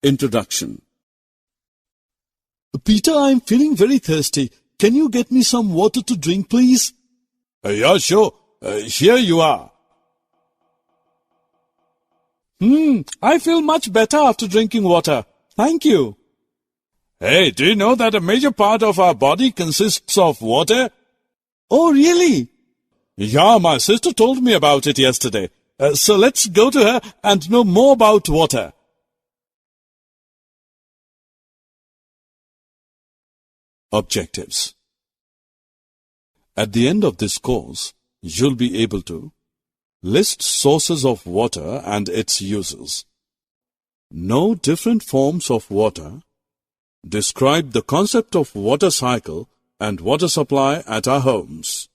Introduction. Peter, I'm feeling very thirsty. Can you get me some water to drink, please? Yeah, sure. Here you are. I feel much better after drinking water. Thank you. Hey, do you know that a major part of our body consists of water? Oh, really? Yeah, my sister told me about it yesterday. So let's go to her and know more about water. Objectives. At the end of this course, you'll be able to list sources of water and its uses, know different forms of water, describe the concept of water cycle and water supply at our homes,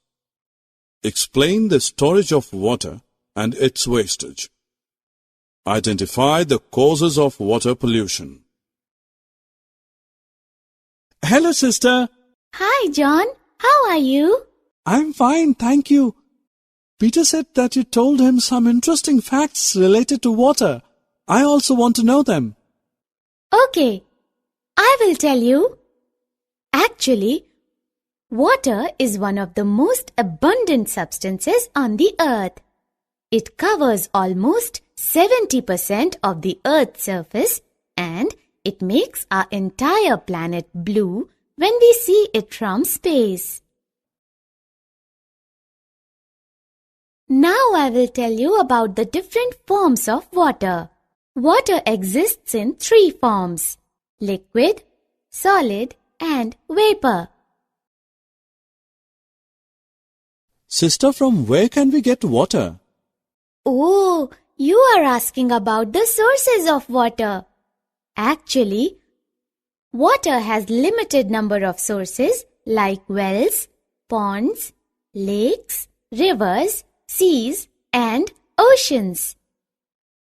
explain the storage of water and its wastage, identify the causes of water pollution. Hello, sister. Hi, John. How are you? I'm fine, thank you. Peter said that you told him some interesting facts related to water. I also want to know them. Okay, I will tell you. Actually, water is one of the most abundant substances on the earth. It covers almost 70% of the Earth's surface and it makes our entire planet blue when we see it from space. Now I will tell you about the different forms of water. Water exists in 3 forms: liquid, solid, and vapor. Sister, from where can we get water? Oh, you are asking about the sources of water. Actually, water has limited number of sources like wells, ponds, lakes, rivers, seas, and oceans.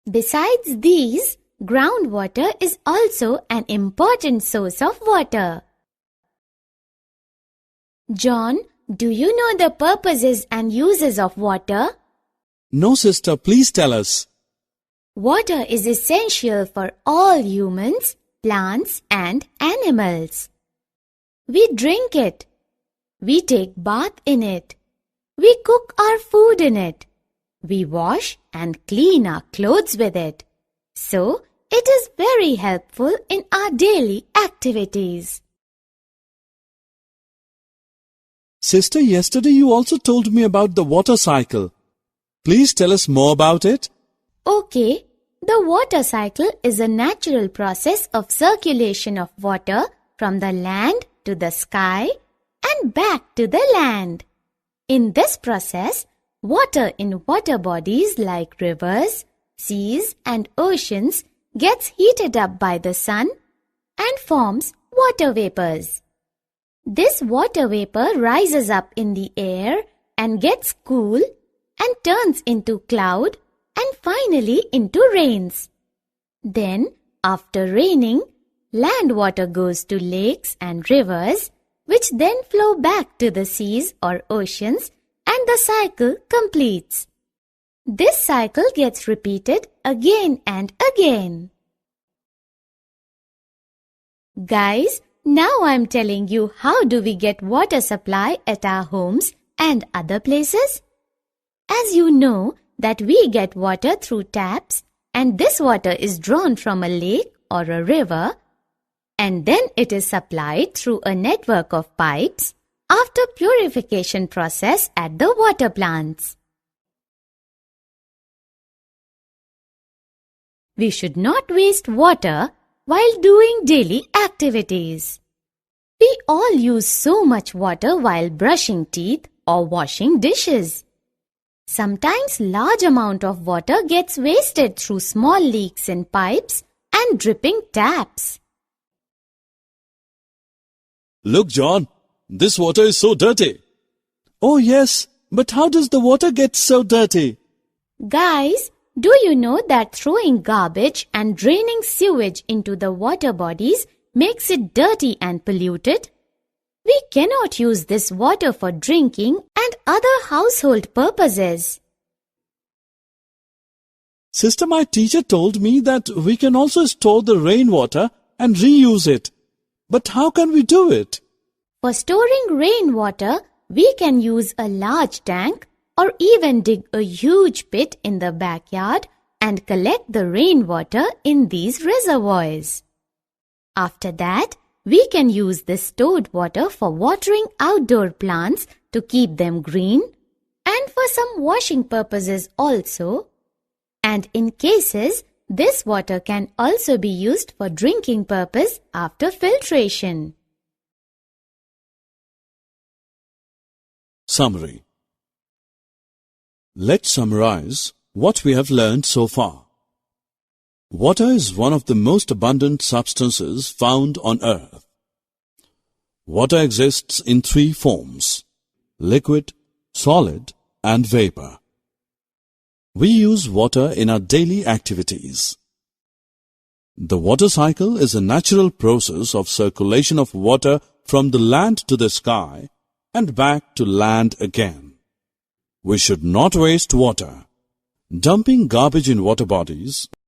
Besides these, groundwater is also an important source of water. John, do you know the purposes and uses of water? No, sister, please tell us. Water is essential for all humans, plants, and animals. We drink it. We take bath in it. We cook our food in it. We wash and clean our clothes with it. So, it is very helpful in our daily activities. Sister, yesterday you also told me about the water cycle. Please tell us more about it. Okay, the water cycle is a natural process of circulation of water from the land to the sky and back to the land. In this process, water in water bodies like rivers, seas, and oceans gets heated up by the sun and forms water vapors. This water vapor rises up in the air and gets cool and turns into cloud and finally into rains. Then, after raining, land water goes to lakes and rivers, which then flow back to the seas or oceans, and the cycle completes. This cycle gets repeated again and again. Guys, now I'm telling you how do we get water supply at our homes and other places. As you know that we get water through taps and this water is drawn from a lake or a river and then it is supplied through a network of pipes after purification process at the water plants. We should not waste water while doing daily activities. We all use so much water while brushing teeth or washing dishes. Sometimes large amount of water gets wasted through small leaks in pipes and dripping taps. Look, John, this water is so dirty. Oh yes, but how does the water get so dirty? Guys, do you know that throwing garbage and draining sewage into the water bodies makes it dirty and polluted? We cannot use this water for drinking and other household purposes. Sister, my teacher told me that we can also store the rainwater and reuse it. But how can we do it? For storing rainwater, we can use a large tank or even dig a huge pit in the backyard and collect the rainwater in these reservoirs. After that, we can use this stored water for watering outdoor plants to keep them green and for some washing purposes also. And in cases, this water can also be used for drinking purpose after filtration. Summary. Let's summarize what we have learned so far. Water is one of the most abundant substances found on earth. Water exists in three forms: liquid, solid, and vapor. We use water in our daily activities. The water cycle is a natural process of circulation of water from the land to the sky and back to land again. We should not waste water. Dumping garbage in water bodies